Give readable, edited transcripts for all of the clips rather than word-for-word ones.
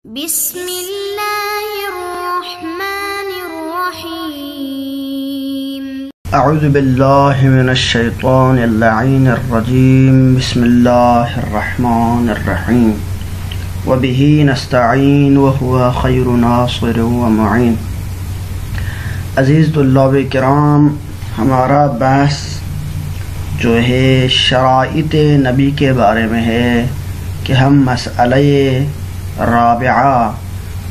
بسم اللہ الرحمن الرحیم اعوذ باللہ من الشیطان اللعین الرجیم بسم اللہ الرحمن الرحیم وبہ نستعین وہو خیر ناصر ومعین۔ عزیز طلاب کرام، ہمارا بحث جو ہے شرائط نبی کے بارے میں ہے کہ ہم مسئلہ رابعہ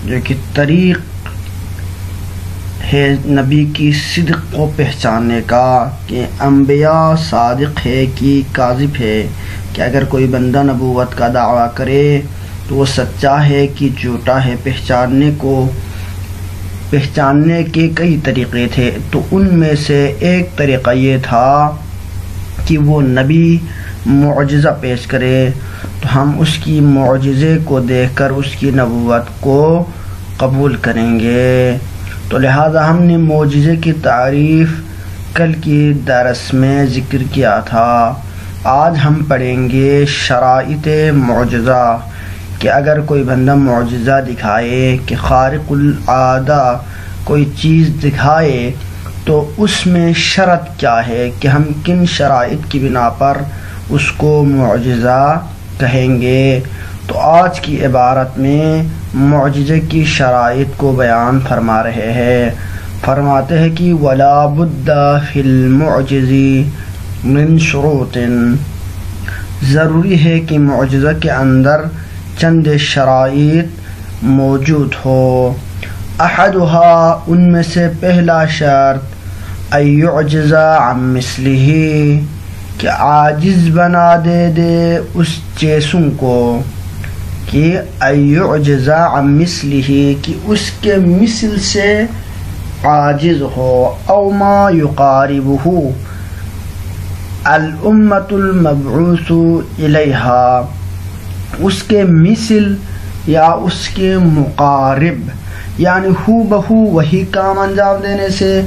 جو کہ طریق ہے نبی کی صدق کو پہچاننے کا کہ انبیاء صادق ہے کہ کاذب ہے، کہ اگر کوئی بندہ نبوت کا دعویٰ کرے تو وہ سچا ہے کہ جھوٹا ہے، پہچاننے کے کئی طریقے تھے۔ تو ان میں سے ایک طریقہ یہ تھا کہ وہ نبی معجزہ پیش کرے تو ہم اس کی معجزے کو دیکھ کر اس کی نبوت کو قبول کریں گے۔ تو لہٰذا ہم نے معجزے کی تعریف کل کی درس میں ذکر کیا تھا۔ آج ہم پڑھیں گے شرائط معجزہ، کہ اگر کوئی بندہ معجزہ دکھائے کہ خارق العادہ کوئی چیز دکھائے تو اس میں شرط کیا ہے، کہ ہم کن شرائط کی بنا پر اس کو معجزہ کہیں گے۔ تو آج کی عبارت میں معجزے کی شرائط کو بیان فرما رہے ہیں۔ فرماتے ہیں کہ وَلَا بُدَّ فِي الْمُعْجِزِ مِن شُرُوطٍ، ضروری ہے کہ معجزہ کے اندر چند شرائط موجود ہو۔ احدھا، ان میں سے پہلا شرط ان یعجز عن مثلہ، کہ عاجز بنا دے اس جیسوں کو، کہ ان یعجز عن مثلہ، کہ اس کے مثل سے عاجز ہو۔ او ما یقاربہ الامۃ المبعوث الیہا، اس کے مثل یا اس کے مقارب، یعنی ہو بہو وہی کام انجام دینے سے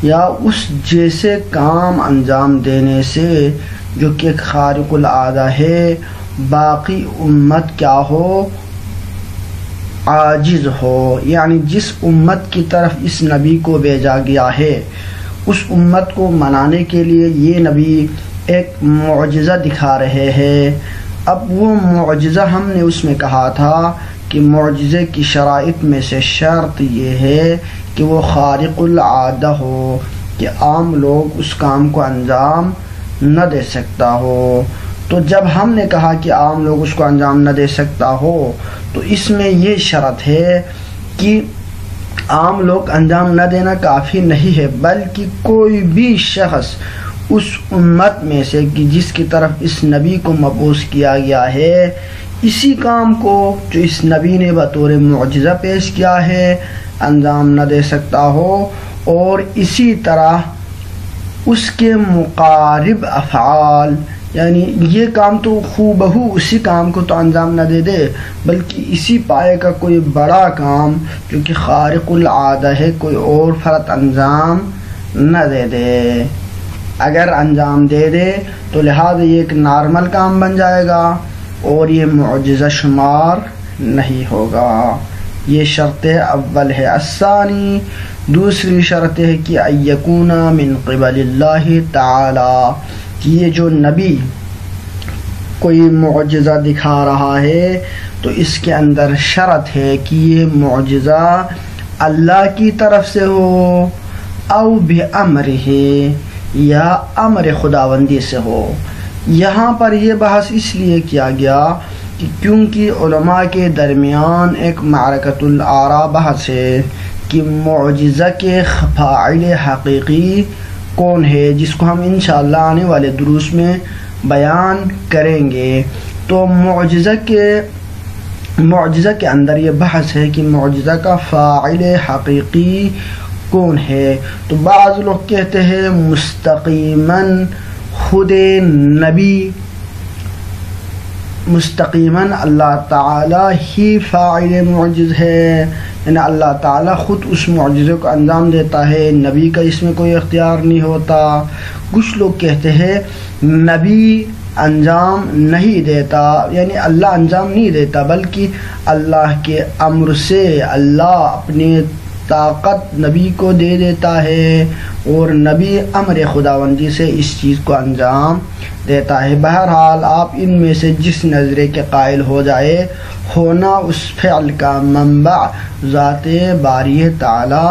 یا اس جیسے کام انجام دینے سے جو کہ خارق العادہ ہے، باقی امت کیا ہو، عاجز ہو۔ یعنی جس امت کی طرف اس نبی کو بھیجا گیا ہے اس امت کو منانے کے لیے یہ نبی ایک معجزہ دکھا رہے ہیں۔ اب وہ معجزہ ہم نے اس میں کہا تھا کہ معجزے کی شرائط میں سے شرط یہ ہے کہ وہ خارق العادہ ہو، کہ عام لوگ اس کام کو انجام نہ دے سکتا ہو۔ تو جب ہم نے کہا کہ عام لوگ اس کو انجام نہ دے سکتا ہو تو اس میں یہ شرط ہے کہ عام لوگ انجام نہ دینا کافی نہیں ہے، بلکہ کوئی بھی شخص اس امت میں سے کہ جس کی طرف اس نبی کو مبعوث کیا گیا ہے اسی کام کو جو اس نبی نے بطور معجزہ پیش کیا ہے انجام نہ دے سکتا ہو، اور اسی طرح اس کے مقارب افعال، یعنی یہ کام تو خو بہو اسی کام کو تو انجام نہ دے بلکہ اسی پائے کا کوئی بڑا کام جو کہ خارق العادہ ہے کوئی اور فرد انجام نہ دے۔ اگر انجام دے تو لہذا یہ ایک نارمل کام بن جائے گا اور یہ معجزہ شمار نہیں ہوگا۔ یہ شرط اول ہے۔ الثانی، دوسری شرط ہے کہ ان یکون من قبل اللہ تعالی، کہ یہ جو نبی کوئی معجزہ دکھا رہا ہے تو اس کے اندر شرط ہے کہ یہ معجزہ اللہ کی طرف سے ہو، او بامرہ، یا امر خداوندی سے ہو۔ یہاں پر یہ بحث اس لیے کیا گیا کہ کیونکہ علماء کے درمیان ایک معرکۃ الآراء بحث ہے کہ معجزہ کے فاعل حقیقی کون ہے، جس کو ہم انشاءاللہ آنے والے دروس میں بیان کریں گے۔ تو معجزہ کے اندر یہ بحث ہے کہ معجزہ کا فاعل حقیقی کون ہے۔ تو بعض لوگ کہتے ہیں مستقیماً خود نبی، مستقیماً اللہ تعالی ہی فاعل معجز ہے، یعنی اللہ تعالی خود اس معجزے کو انجام دیتا ہے، نبی کا اس میں کوئی اختیار نہیں ہوتا۔ کچھ لوگ کہتے ہیں نبی انجام نہیں دیتا، یعنی اللہ انجام نہیں دیتا، بلکہ اللہ کے امر سے اللہ اپنی طاقت نبی کو دے دیتا ہے اور نبی امر خداوندی سے اس چیز کو انجام دیتا ہے۔ بہرحال آپ ان میں سے جس نظرے کے قائل ہو جائے، ہونا اس فعل کا منبع ذات باری تعالی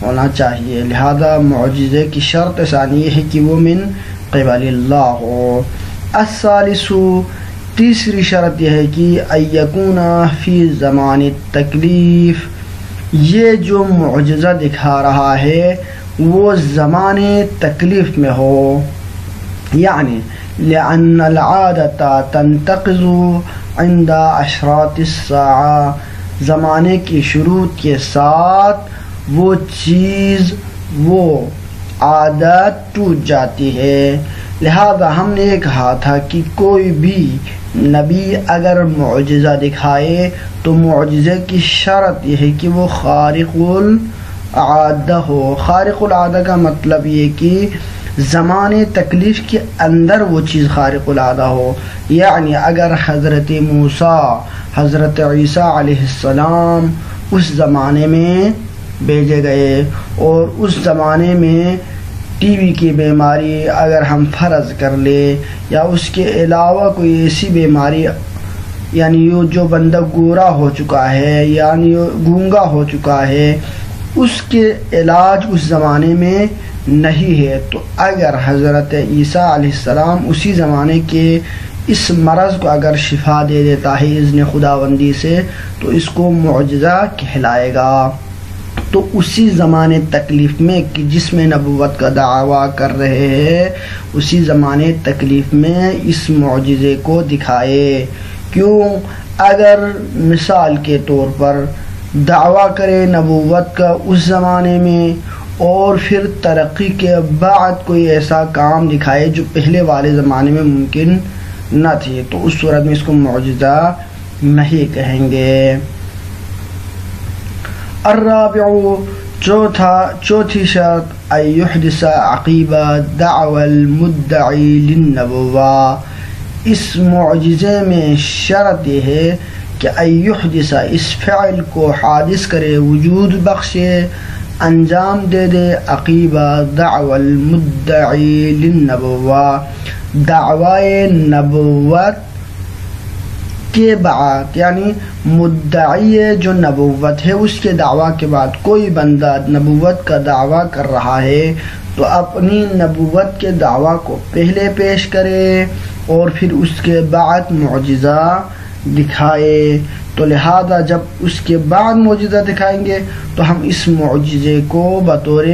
ہونا چاہیے، لہذا معجزے کی شرط ثانی ہے کہ وہ من قبل اللہ ہو۔ الثالث، تیسری شرط یہ ہے کہ ان یکون فی زمان التکلیف، یہ جو معجزہ دکھا رہا ہے وہ زمان تکلیف میں ہو، یعنی لأن العادت تنتقض عند اشراط الساعہ، زمانے کی شروع کے ساتھ وہ چیز، وہ عادت ٹوٹ جاتی ہے۔ لہذا ہم نے یہ کہا تھا کہ کوئی بھی نبی اگر معجزہ دکھائے تو معجزے کی شرط یہ ہے کہ وہ خارق العادہ ہو۔ خارق العادہ کا مطلب یہ کہ زمان تکلیف کے اندر وہ چیز خارق العادہ ہو، یعنی اگر حضرت موسیٰ، حضرت عیسیٰ علیہ السلام اس زمانے میں بھیجے گئے اور اس زمانے میں ٹی وی کی بیماری اگر ہم فرض کر لے یا اس کے علاوہ کوئی ایسی بیماری، یعنی جو بندہ گورا ہو چکا ہے یعنی گونگا ہو چکا ہے، اس کے علاج اس زمانے میں نہیں ہے، تو اگر حضرت عیسیٰ علیہ السلام اسی زمانے کے اس مرض کو اگر شفا دے دیتا ہے اذن خداوندی سے تو اس کو معجزہ کہلائے گا۔ تو اسی زمانے تکلیف میں کہ جس میں نبوت کا دعویٰ کر رہے ہیں، اسی زمانے تکلیف میں اس معجزے کو دکھائے۔ کیوں؟ اگر مثال کے طور پر دعویٰ کرے نبوت کا اس زمانے میں اور پھر ترقی کے بعد کوئی ایسا کام دکھائے جو پہلے والے زمانے میں ممکن نہ تھی، تو اس صورت میں اس کو معجزہ نہیں کہیں گے۔ الرابع، چوتھی شرط ان یحدث عقیب دعوی المدعی للنبوہ، اس معجزے میں شرط یہ ہے کہ ان یحدث، اس فعل کو حادث کرے، وجود بخشے، انجام دے دے، عقیب دعوی المدعی للنبوہ، دعوی نبوت کے بعد، یعنی مدعی جو نبوت ہے اس کے دعویٰ کے بعد کوئی بندہ نبوت کا دعویٰ کر رہا ہے تو اپنی نبوت کے دعویٰ کو پہلے پیش کرے اور پھر اس کے بعد معجزہ دکھائے۔ تو لہذا جب اس کے بعد معجزہ دکھائیں گے تو ہم اس معجزے کو بطور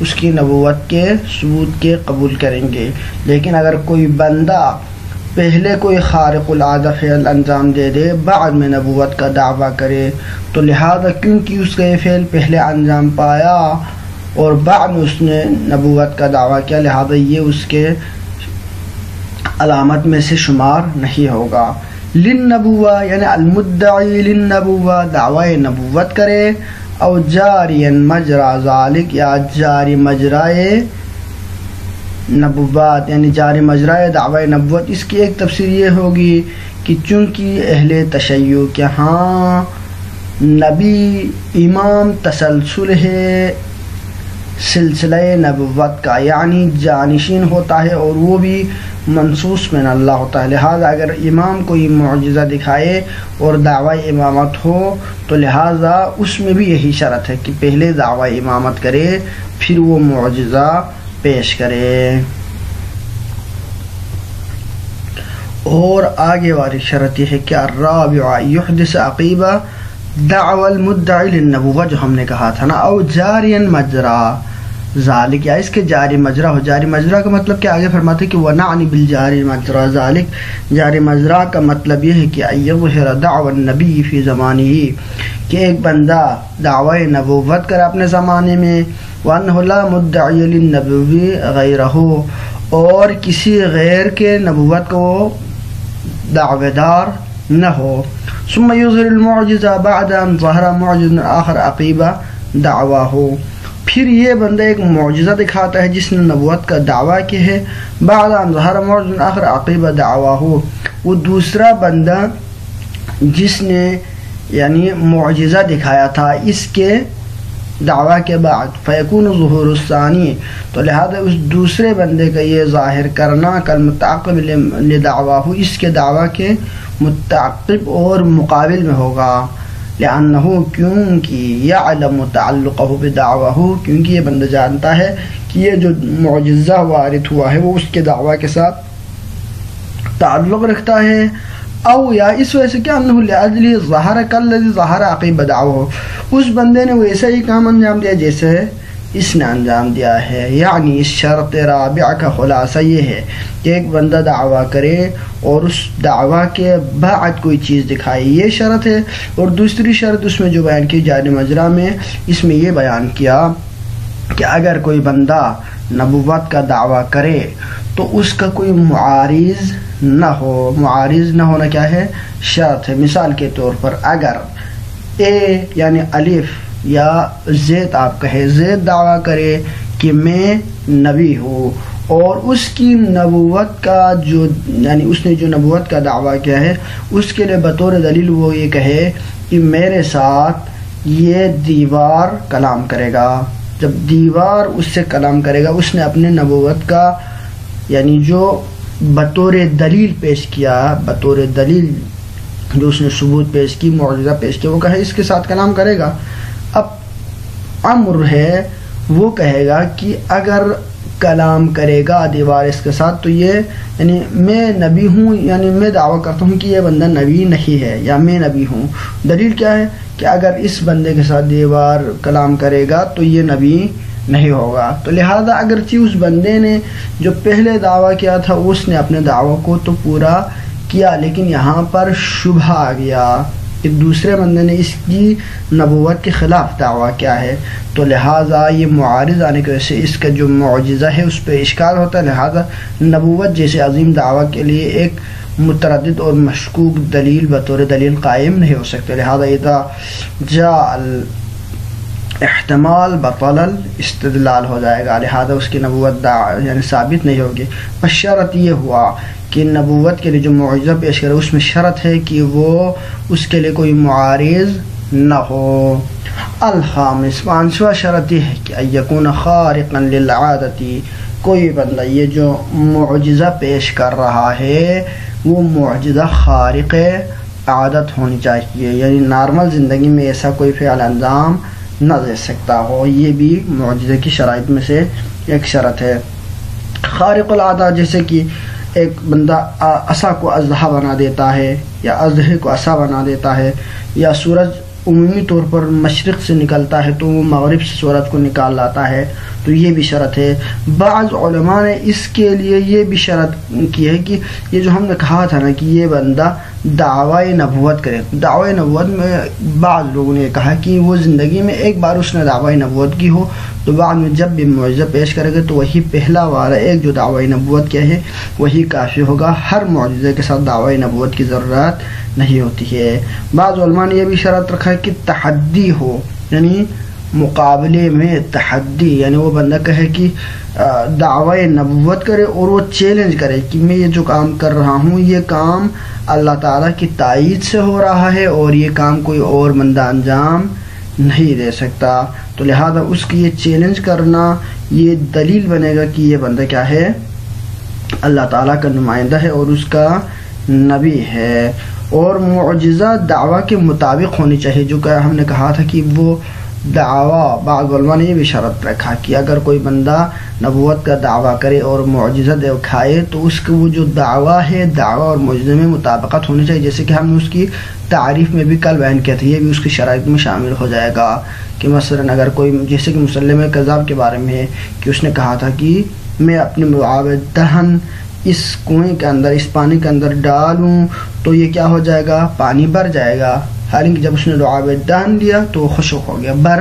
اس کی نبوت کے ثبوت کے قبول کریں گے۔ لیکن اگر کوئی بندہ پہلے کوئی خارق العادہ فعل انجام دے دے، بعد میں نبوت کا دعویٰ کرے، تو لہذا کیونکہ اس کا یہ فعل پہلے انجام پایا اور بعد میں اس نے نبوت کا دعویٰ کیا، لہذا یہ اس کے علامت میں سے شمار نہیں ہوگا۔ للنبوہ یعنی المدعی للنبوہ، دعوی نبوت کرے، او جاریا مجرا ذالک، یا جاری مجرائے نبوت یعنی جاری مجرائے دعوی نبوت۔ اس کی ایک تفسیر یہ ہوگی کہ چونکہ اہل تشیع کے ہاں نبی امام تسلسل ہے سلسلہ نبوت کا، یعنی جانشین ہوتا ہے اور وہ بھی منصوص من اللہ ہوتا ہے، لہذا اگر امام کوئی معجزہ دکھائے اور دعوی امامت ہو تو لہذا اس میں بھی یہی شرط ہے کہ پہلے دعوی امامت کرے پھر وہ معجزہ پیش کرے۔ اور آگے والی شرط یہ ہے کہ الرابع یحدث عقیب دعوی المدعی للنبوہ، جو ہم نے کہا تھا نا، او جاریا مجرا ذالک، یا اس کے جاری مجرا ہو۔ جاری مجرا کا مطلب کہ آگے فرماتے ہیں کہ ونعنی بالجاری مجرا ذالک، جاری مجرا کا مطلب یہ ہے کہ ان یظہر دعوی النبی فی زمانہ، کہ ایک بندہ دعوی نبوت کر اپنے زمانے میں، وانہ لا مدعی للنبوی غیرہ، اور کسی غیر کے نبوت کو دعوے دار نہ ہو، ثم یظہر المعجزہ بعد ان ظہر معجز آخر عقیب دعواہ، پھر یہ بندہ ایک معجزہ دکھاتا ہے جس نے نبوت کا دعویٰ کیا ہے، بعد ان ظہر معجز آخر عقیب دعواہ، وہ دوسرا بندہ جس نے یعنی معجزہ دکھایا تھا اس کے دعویٰ کے بعد، فیکون ظہور الثانی، تو لہذا اس دوسرے بندے کا یہ ظاہر کرنا کل متعقب لدعواہ، اس کے دعویٰ کے متعقب اور مقابل میں ہوگا، لأنہ کیونکہ یعلم تعلقہ بدعواہ، کیونکہ یہ بندہ جانتا ہے کہ یہ جو معجزہ وارد ہوا ہے وہ اس کے دعویٰ کے ساتھ تعلق رکھتا ہے، او یا اس وجہ سے کہ انہ لأجلہ ظہر کالذی ظہر عقیب دعواہ، اس بندے نے ویسا ہی کام انجام دیا جیسے اس نے انجام دیا ہے۔ یعنی اس شرط رابع کا خلاصہ یہ ہے کہ ایک بندہ دعویٰ کرے اور اس دعویٰ کے بعد کوئی چیز دکھائے، یہ شرط ہے، اور دوسری شرط اس میں جو بیان کی جاری مجرا میں، اس میں یہ بیان کیا کہ اگر کوئی بندہ نبوت کا دعویٰ کرے تو اس کا کوئی معارض نہ ہو، معارض نہ ہونا کیا ہے؟ شرط ہے۔ مثال کے طور پر اگر اے یعنی الف یا زید آپ کہے، زید دعویٰ کرے کہ میں نبی ہوں، اور اس کی نبوت کا جو یعنی اس نے جو نبوت کا دعویٰ کیا ہے اس کے لیے بطور دلیل وہ یہ کہے کہ میرے ساتھ یہ دیوار کلام کرے گا، جب دیوار اس سے کلام کرے گا، اس نے اپنے نبوت کا یعنی جو بطور دلیل پیش کیا، بطور دلیل جو اس نے ثبوت پیش کی، معجزہ پیش کیا، وہ کہے اس کے ساتھ کلام کرے گا۔ اب امر ہے وہ کہے گا کہ اگر کلام کرے گا دیوار اس کے ساتھ تو یہ یعنی میں نبی ہوں، یعنی میں دعویٰ کرتا ہوں کہ یہ بندہ نبی نہیں ہے یا میں نبی ہوں۔ دلیل کیا ہے کہ اگر اس بندے کے ساتھ دیوار کلام کرے گا تو یہ نبی نہیں ہوگا۔ تو لہذا اگرچہ اس بندے نے جو پہلے دعویٰ کیا تھا اس نے اپنے دعویٰ کو تو پورا کیا، لیکن یہاں پر شبہ آ گیا کہ دوسرے بندے نے اس کی نبوت کے خلاف دعویٰ کیا ہے، تو لہٰذا یہ معارض آنے کی وجہ سے اس کا جو معجزہ ہے اس پہ اشکال ہوتا ہے، لہٰذا نبوت جیسے عظیم دعویٰ کے لیے ایک متردد اور مشکوک دلیل بطور دلیل قائم نہیں ہو سکتے، لہٰذا اذا جاء احتمال بطل الاستدلال ہو جائے گا، لہذا اس کی نبوت یعنی ثابت نہیں ہوگی۔ بس شرط یہ ہوا کہ نبوت کے لیے جو معجزہ پیش کرے اس میں شرط ہے کہ وہ اس کے لیے کوئی معارض نہ ہو۔ الخامس، پانچواں شرط یہ ہے کہ ان یکون خارقا للعادت، کوئی بندہ یہ جو معجزہ پیش کر رہا ہے وہ معجزہ خارق عادت ہونی چاہیے، یعنی نارمل زندگی میں ایسا کوئی فعل انجام نہ دے سکتا ہو، یہ بھی معجزے کی شرائط میں سے ایک شرط ہے۔ خارق العادہ جیسے کہ ایک بندہ عصا کو اژدہا بنا دیتا ہے یا اژدہے کو عصا بنا دیتا ہے، یا سورج عمومی طور پر مشرق سے نکلتا ہے تو وہ مغرب سے سورج کو نکال لاتا ہے، تو یہ بھی شرط ہے۔ بعض علماء نے اس کے لیے یہ بھی شرط کی ہے کہ یہ جو ہم نے کہا تھا نا کہ یہ بندہ دعوی نبوت کرے، دعوی نبوت میں بعض لوگوں نے کہا کہ وہ زندگی میں ایک بار اس نے دعوی نبوت کی ہو تو بعد میں جب بھی معجزہ پیش کرے گا تو وہی پہلا والا ایک جو دعوی نبوت کیا ہے وہی کافی ہوگا، ہر معجزے کے ساتھ دعوی نبوت کی ضرورت نہیں ہوتی ہے۔ بعض علماء نے یہ بھی شرط رکھا ہے کہ تحدی ہو، یعنی مقابلے میں تحدی، یعنی وہ بندہ کہے کہ دعوی نبوت کرے اور وہ چیلنج کرے کہ میں یہ جو کام کر رہا ہوں یہ کام اللہ تعالیٰ کی تائید سے ہو رہا ہے اور یہ کام کوئی اور بندہ انجام نہیں دے سکتا، تو لہذا اس کی یہ چیلنج کرنا یہ دلیل بنے گا کہ یہ بندہ کیا ہے، اللہ تعالیٰ کا نمائندہ ہے اور اس کا نبی ہے۔ اور معجزہ دعویٰ کے مطابق ہونی چاہیے، جو کہ ہم نے کہا تھا کہ وہ دعویٰ، بعض علماء نے یہ بھی شرط رکھا کہ اگر کوئی بندہ نبوت کا دعویٰ کرے اور معجزہ دکھائے تو اس کا وہ جو دعویٰ ہے دعویٰ اور معجزے میں مطابقت ہونی چاہیے، جیسے کہ ہم نے اس کی تعریف میں بھی کل بیان کیا تھا، یہ بھی اس کی شرائط میں شامل ہو جائے گا کہ مثلا اگر کوئی جیسے کہ مسلم کذاب کے بارے میں ہے کہ اس نے کہا تھا کہ میں اپنے معاوض دہن اس کنویں کے اندر، اس پانی کے اندر ڈالوں تو یہ کیا ہو جائے گا، پانی بھر جائے گا، حالانکہ جب اس نے لعاب ڈال دیا تو وہ خشک ہو گیا، بھر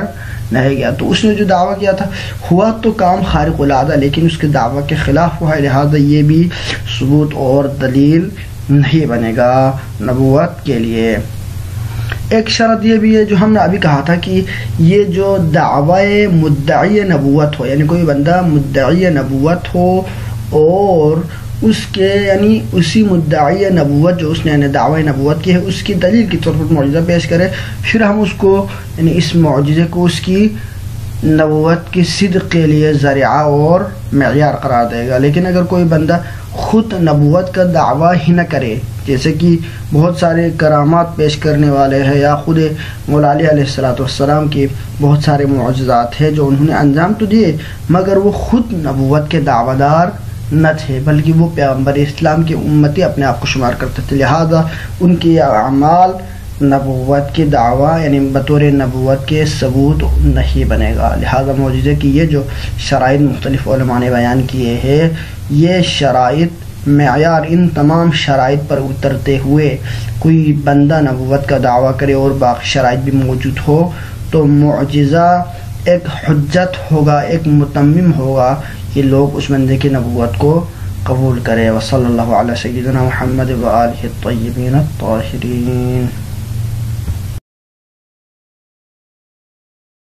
نہیں گیا۔ تو اس نے جو دعویٰ کیا تھا ہوا تو کام خارق العادہ لیکن اس کے دعویٰ کے خلاف ہوا ہے، لہذا یہ بھی ثبوت اور دلیل نہیں بنے گا نبوت کے لیے۔ ایک شرط یہ بھی ہے جو ہم نے ابھی کہا تھا کہ یہ جو دعوی مدعی نبوت ہو، یعنی کوئی بندہ مدعی نبوت ہو اور اس کے یعنی اسی مدعی نبوت جو اس نے یعنی دعوی نبوت کی ہے اس کی دلیل کے طور پر معجزہ پیش کرے، پھر ہم اس کو یعنی اس معجزے کو اس کی نبوت کی صدق کے لیے ذریعہ اور معیار قرار دے گا۔ لیکن اگر کوئی بندہ خود نبوت کا دعویٰ ہی نہ کرے، جیسے کہ بہت سارے کرامات پیش کرنے والے ہیں یا خود مولا علی علیہ السلام کی بہت سارے معجزات ہیں جو انہوں نے انجام تو دیے مگر وہ خود نبوت کے دعویٰ دار نہ تھے، بلکہ وہ پیغمبر اسلام کی امتی اپنے آپ کو شمار کرتے تھے، لہذا ان کے اعمال نبوت کے دعویٰ یعنی بطور نبوت کے ثبوت نہیں بنے گا۔ لہذا معجزے کی یہ جو شرائط مختلف علماء نے بیان کیے ہیں، یہ شرائط معیار ان تمام شرائط پر اترتے ہوئے کوئی بندہ نبوت کا دعویٰ کرے اور باقی شرائط بھی موجود ہو تو معجزہ ایک حجت ہوگا، ایک متمم ہوگا کہ لوگ اس بندے کی نبوت کو قبول کرے۔ وصلی اللہ علیہ سیدنا محمد وآلہ الطیبین الطاہرین۔